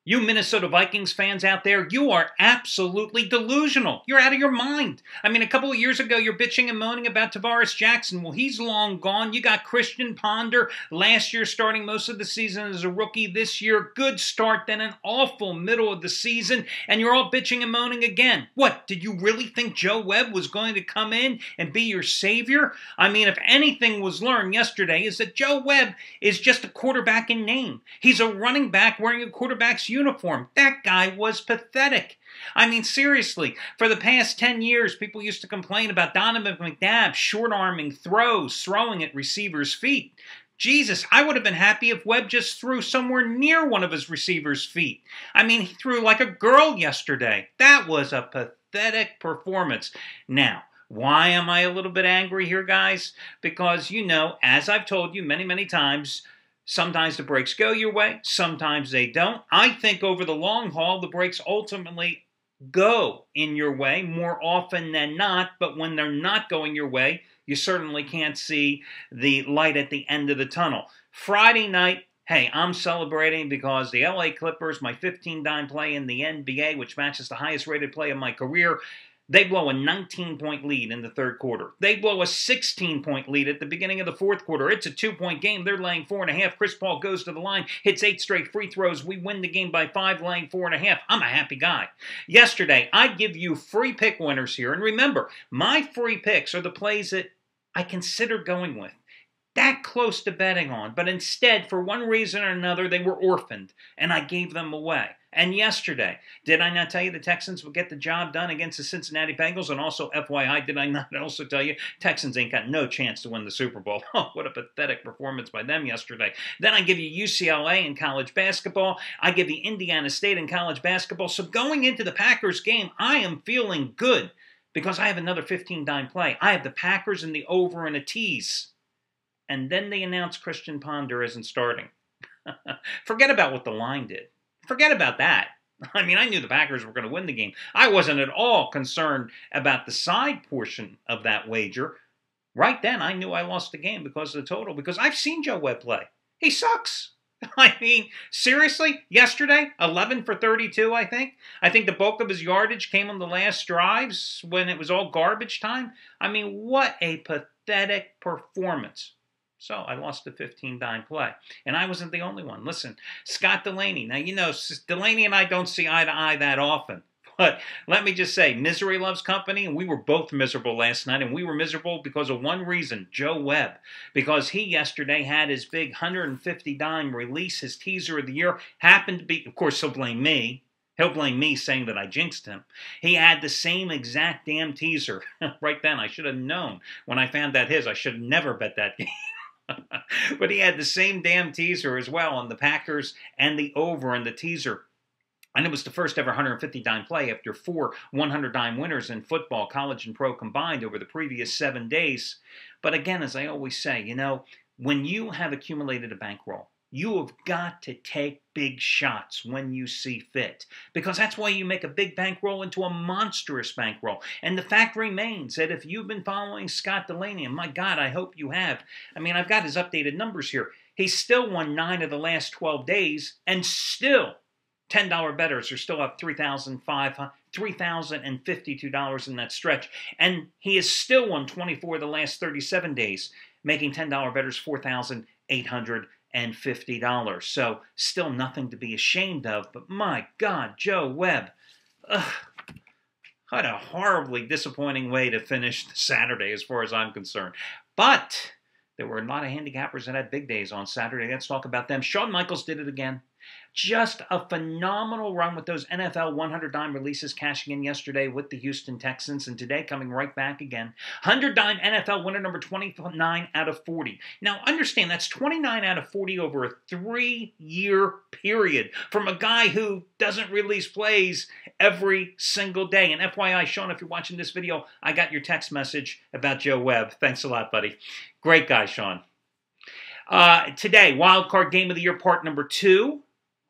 You Minnesota Vikings fans out there, you are absolutely delusional. You're out of your mind. I mean, a couple of years ago, you're bitching and moaning about Tavares Jackson. Well, he's long gone. You got Christian Ponder last year starting most of the season as a rookie. This year, good start, then an awful middle of the season, and you're all bitching and moaning again. What, did you really think Joe Webb was going to come in and be your savior? I mean, if anything was learned yesterday, is that Joe Webb is just a quarterback in name. He's a running back wearing a quarterback's uniform. That guy was pathetic. I mean, seriously, for the past 10 years, people used to complain about Donovan McNabb short-arming throws, throwing at receivers' feet. Jesus, I would have been happy if Webb just threw somewhere near one of his receivers' feet. I mean, he threw like a girl yesterday. That was a pathetic performance. Now, why am I a little bit angry here, guys? Because, you know, as I've told you many, many times, sometimes the breaks go your way, sometimes they don't. I think over the long haul, the breaks ultimately go in your way more often than not, but when they're not going your way, you certainly can't see the light at the end of the tunnel. Friday night, hey, I'm celebrating because the LA Clippers, my 15-dime play in the NBA, which matches the highest rated play of my career, they blow a 19-point lead in the third quarter. They blow a 16-point lead at the beginning of the fourth quarter. It's a 2-point game. They're laying 4.5. Chris Paul goes to the line, hits 8 straight free throws. We win the game by 5, laying 4.5. I'm a happy guy. Yesterday, I give you free pick winners here. And remember, my free picks are the plays that I consider going with. That close to betting on, but instead, for one reason or another, they were orphaned, and I gave them away. And yesterday, did I not tell you the Texans would get the job done against the Cincinnati Bengals? And also, FYI, did I not also tell you Texans ain't got no chance to win the Super Bowl? Oh, what a pathetic performance by them yesterday. Then I give you UCLA in college basketball. I give you Indiana State in college basketball. So going into the Packers game, I am feeling good because I have another 15-dime play. I have the Packers in the over and a tease. And then they announce Christian Ponder isn't starting. Forget about what the line did. Forget about that. I mean, I knew the Packers were going to win the game. I wasn't at all concerned about the side portion of that wager. Right then, I knew I lost the game because of the total, because I've seen Joe Webb play. He sucks. I mean, seriously, yesterday, 11 for 32, I think. I think the bulk of his yardage came on the last drives when it was all garbage time. I mean, what a pathetic performance. So I lost the 15-dime play. And I wasn't the only one. Listen, Scott Delaney. Now, you know, Delaney and I don't see eye to eye that often. But let me just say, misery loves company, and we were both miserable last night, and we were miserable because of one reason, Joe Webb. Because he yesterday had his big 150-dime release, his teaser of the year, happened to be, of course, he'll blame me. He'll blame me saying that I jinxed him. He had the same exact damn teaser. Right then, I should have known. When I found out his, I should have never bet that game. But he had the same damn teaser as well on the Packers and the over in the teaser. And it was the first ever 150-dime play after 4 100-dime winners in football, college and pro combined over the previous 7 days. But again, as I always say, you know, when you have accumulated a bankroll, you have got to take big shots when you see fit. Because that's why you make a big bankroll into a monstrous bankroll. And the fact remains that if you've been following Scott Delaney, and my God, I hope you have. I mean, I've got his updated numbers here. He's still won 9 of the last 12 days, and still $10 bettors are still up $3,052 in that stretch. And he has still won 24 of the last 37 days, making $10 bettors $4,850. So still nothing to be ashamed of. But my God, Joe Webb. What a horribly disappointing way to finish Saturday as far as I'm concerned. But there were a lot of handicappers that had big days on Saturday. Let's talk about them. Shawn Michaels did it again. Just a phenomenal run with those NFL 100-dime releases cashing in yesterday with the Houston Texans, and today coming right back again. 100-dime NFL winner number 29 out of 40. Now, understand, that's 29 out of 40 over a 3-year period from a guy who doesn't release plays every single day. And FYI, Sean, if you're watching this video, I got your text message about Joe Webb. Thanks a lot, buddy. Great guy, Sean. Today, wild card game of the year, part number 2.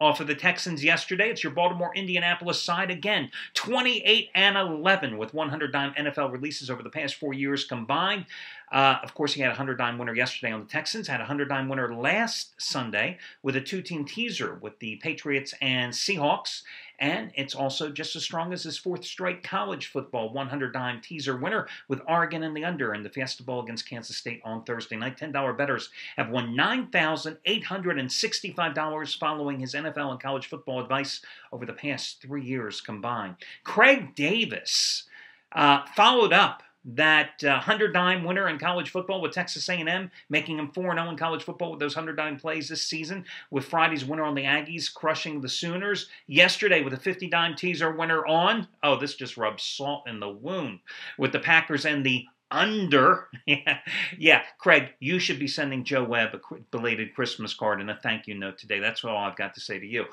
Off of the Texans yesterday. It's your Baltimore-Indianapolis side again. 28-11 with 100-dime NFL releases over the past 4 years combined. Of course, he had a 100-dime winner yesterday on the Texans, had a 100-dime winner last Sunday with a two-team teaser with the Patriots and Seahawks. And it's also just as strong as his fourth straight college football 100-dime teaser winner with Oregon in the under in the Fiesta Bowl against Kansas State on Thursday night. $10 bettors have won $9,865 following his NFL and college football advice over the past 3 years combined. Craig Davis followed up that 100-dime winner in college football with Texas A&M, making him 4-0 in college football with those 100-dime plays this season, with Friday's winner on the Aggies crushing the Sooners. Yesterday with a 50-dime teaser winner on, this just rubs salt in the wound, with the Packers and the under. Yeah, Craig, you should be sending Joe Webb a belated Christmas card and a thank you note today. That's all I've got to say to you.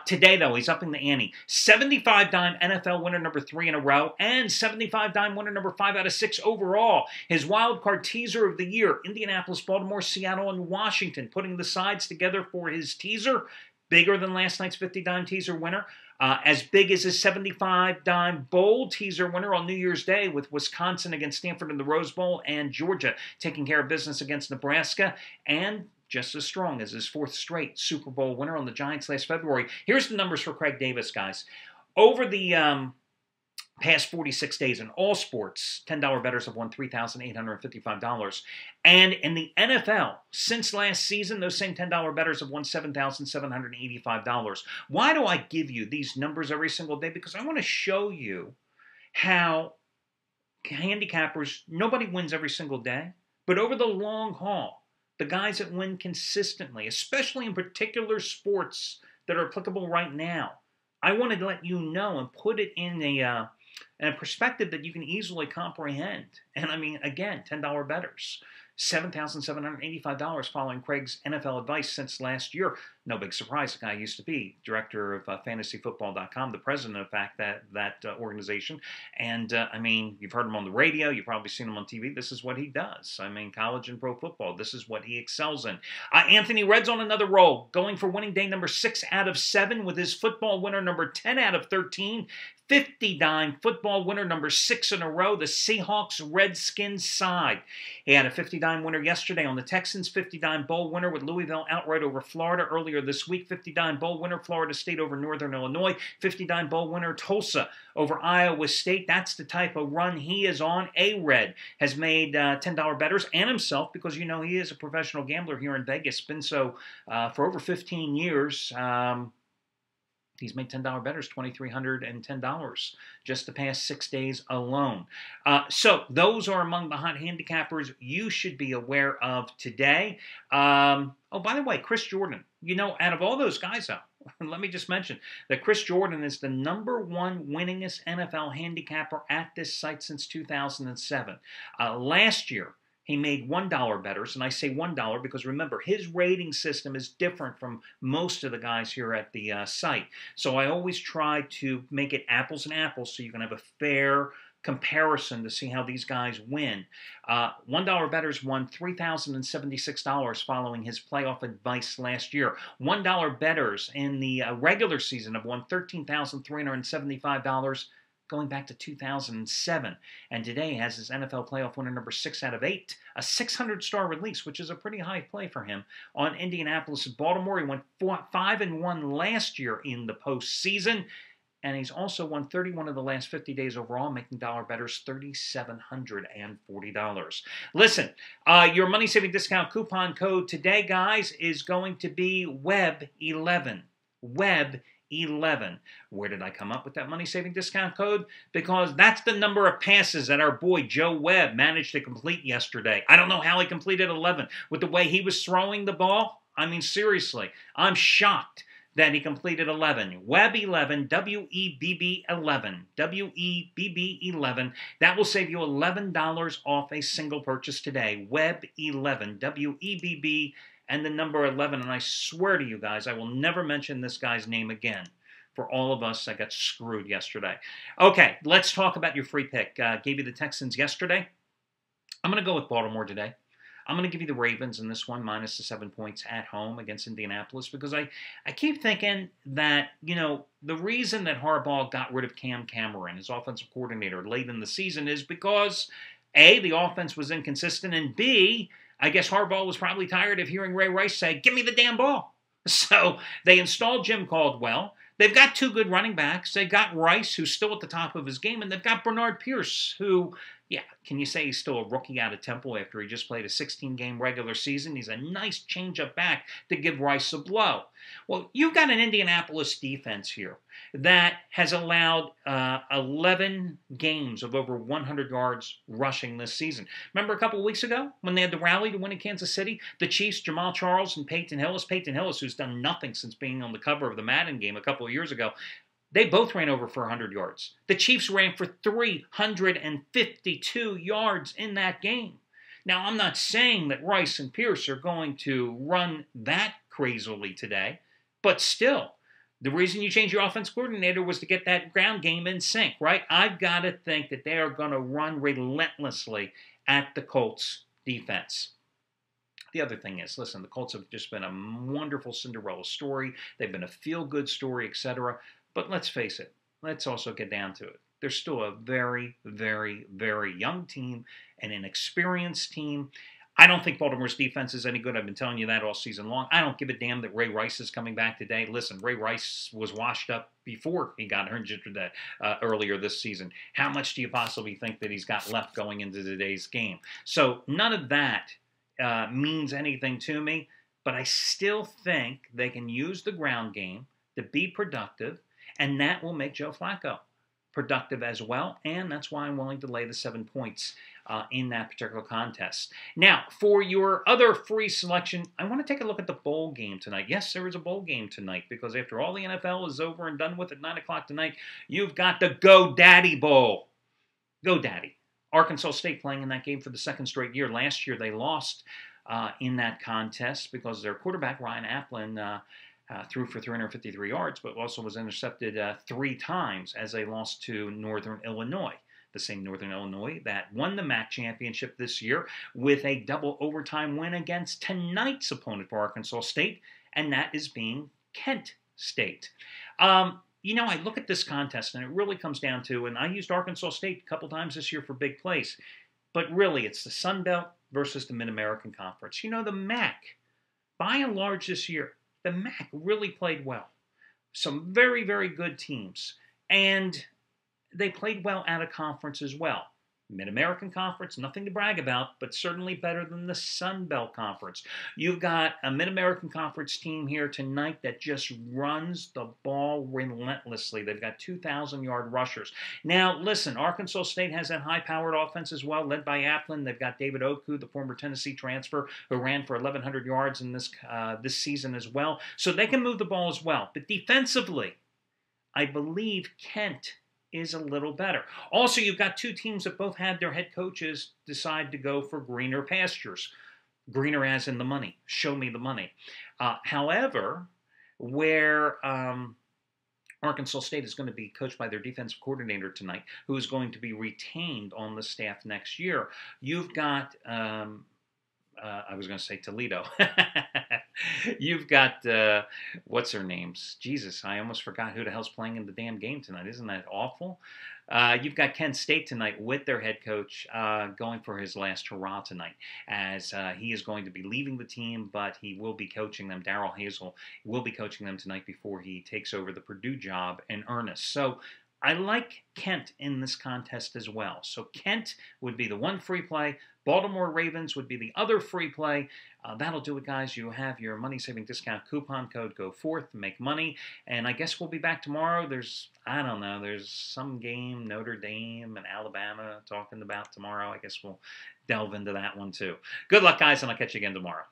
Today, though, he's upping the ante. 75-dime NFL winner number 3 in a row and 75-dime winner number 5 out of 6 overall. His wild card teaser of the year, Indianapolis, Baltimore, Seattle, and Washington, putting the sides together for his teaser. Bigger than last night's 50-dime teaser winner. As big as his 75-dime bowl teaser winner on New Year's Day with Wisconsin against Stanford in the Rose Bowl and Georgia taking care of business against Nebraska, and just as strong as his fourth straight Super Bowl winner on the Giants last February. Here's the numbers for Craig Davis, guys. Over the past 46 days in all sports, $10 bettors have won $3,855. And in the NFL, since last season, those same $10 bettors have won $7,785. Why do I give you these numbers every single day? Because I want to show you how handicappers, nobody wins every single day, but over the long haul, the guys that win consistently, especially in particular sports that are applicable right now, I wanted to let you know and put it in a perspective that you can easily comprehend. And I mean, again, $10 bettors. $7,785 following Craig's NFL advice since last year. No big surprise, the guy used to be director of fantasyfootball.com, the president, in fact, that organization. And, I mean, you've heard him on the radio. You've probably seen him on TV. This is what he does. I mean, college and pro football, this is what he excels in. Anthony Redd's on another roll, going for winning day number 6 out of 7 with his football winner number 10 out of 13. 50-dime football winner number 6 in a row, the Seahawks-Redskins side. He had a 50-dime winner yesterday on the Texans, 50-dime bowl winner with Louisville outright over Florida earlier this week, 50-dime bowl winner Florida State over Northern Illinois, 50-dime bowl winner Tulsa over Iowa State. That's the type of run he is on. A-Red has made $10 bettors and himself, because you know he is a professional gambler here in Vegas, been so for over 15 years. He's made $10 bettors, $2,310 just the past 6 days alone. So those are among the hot handicappers you should be aware of today. By the way, Chris Jordan, you know, out of all those guys, though, let me just mention that Chris Jordan is the number 1 winningest NFL handicapper at this site since 2007. Last year, he made $1 bettors, and I say $1 because remember, his rating system is different from most of the guys here at the site. So I always try to make it apples and apples so you can have a fair comparison to see how these guys win. $1 bettors won $3,076 following his playoff advice last year. $1 bettors in the regular season have won $13,375 going back to 2007. And today has his NFL playoff winner number 6 out of 8, a 600-star release, which is a pretty high play for him, on Indianapolis and Baltimore. He went 5-1 last year in the postseason, and he's also won 31 of the last 50 days overall, making dollar bettors $3,740. Listen, your money-saving discount coupon code today, guys, is going to be WEB11. WEB11. Where did I come up with that money-saving discount code? Because that's the number of passes that our boy Joe Webb managed to complete yesterday. I don't know how he completed 11. With the way he was throwing the ball, I mean, seriously, I'm shocked that he completed 11. Webb 11, W-E-B-B 11, W-E-B-B 11. That will save you $11 off a single purchase today. Webb 11, W-E-B-B and the number 11, and I swear to you guys, I will never mention this guy's name again for all of us that got screwed yesterday. Okay, let's talk about your free pick. Gave you the Texans yesterday. I'm going to go with Baltimore today. I'm going to give you the Ravens in this one, minus the 7 points at home against Indianapolis, because I keep thinking that, you know, the reason that Harbaugh got rid of Cam Cameron, his offensive coordinator, late in the season is because A, the offense was inconsistent, and B, I guess Harbaugh was probably tired of hearing Ray Rice say, "Give me the damn ball." So they installed Jim Caldwell. They've got two good running backs. They've got Rice, who's still at the top of his game, and they've got Bernard Pierce, who, yeah, can you say he's still a rookie out of Temple after he just played a 16-game regular season? He's a nice change-up back to give Rice a blow. Well, you've got an Indianapolis defense here that has allowed 11 games of over 100 yards rushing this season. Remember a couple of weeks ago when they had the rally to win in Kansas City? The Chiefs, Jamal Charles and Peyton Hillis. Peyton Hillis, who's done nothing since being on the cover of the Madden game a couple of years ago, they both ran over for 100 yards. The Chiefs ran for 352 yards in that game. Now, I'm not saying that Rice and Pierce are going to run that crazily today, but still, the reason you changed your offense coordinator was to get that ground game in sync, right? I've got to think that they are going to run relentlessly at the Colts defense. The other thing is, listen, the Colts have just been a wonderful Cinderella story. They've been a feel-good story, etc. But let's face it, let's also get down to it. They're still a very, very, very young team, an inexperienced team. I don't think Baltimore's defense is any good. I've been telling you that all season long. I don't give a damn that Ray Rice is coming back today. Listen, Ray Rice was washed up before he got injured earlier this season. How much do you possibly think that he's got left going into today's game? So none of that means anything to me, but I still think they can use the ground game to be productive, and that will make Joe Flacco productive as well, and that's why I'm willing to lay the 7 points in that particular contest. Now, for your other free selection, I want to take a look at the bowl game tonight. Yes, there is a bowl game tonight, because after all the NFL is over and done with at 9 o'clock tonight, you've got the Go Daddy Bowl. Go Daddy. Arkansas State playing in that game for the second straight year. Last year they lost in that contest because their quarterback, Ryan Applin, threw for 353 yards, but also was intercepted 3 times as they lost to Northern Illinois. The same Northern Illinois that won the MAC championship this year with a double overtime win against tonight's opponent for Arkansas State, and that is being Kent State. You know, I look at this contest, and it really comes down to, and I used Arkansas State a couple times this year for big plays, but really it's the Sun Belt versus the Mid-American Conference. You know, the MAC, by and large this year, the MAC really played well. Some very, very good teams. And they played well out of conference as well. Mid-American Conference, nothing to brag about, but certainly better than the Sun Belt Conference. You've got a Mid-American Conference team here tonight that just runs the ball relentlessly. They've got 2,000-yard rushers. Now, listen, Arkansas State has that high-powered offense as well, led by Applin. They've got David Oku, the former Tennessee transfer, who ran for 1,100 yards in this season as well. So they can move the ball as well. But defensively, I believe Kent is a little better. Also, you've got two teams that both had their head coaches decide to go for greener pastures. Greener as in the money. Show me the money. However, where Arkansas State is going to be coached by their defensive coordinator tonight, who is going to be retained on the staff next year, you've got, I was going to say Toledo. You've got, what's their names? Jesus, I almost forgot who the hell's playing in the damn game tonight. Isn't that awful? You've got Kent State tonight with their head coach going for his last hurrah tonight, as he is going to be leaving the team, but he will be coaching them. Darrell Hazel will be coaching them tonight before he takes over the Purdue job in earnest. So I like Kent in this contest as well. So Kent would be the one free play. Baltimore Ravens would be the other free play. That'll do it, guys. You have your money-saving discount coupon code. Go forth, make money. And I guess we'll be back tomorrow. There's some game, Notre Dame and Alabama talking about tomorrow. I guess we'll delve into that one too. Good luck, guys, and I'll catch you again tomorrow.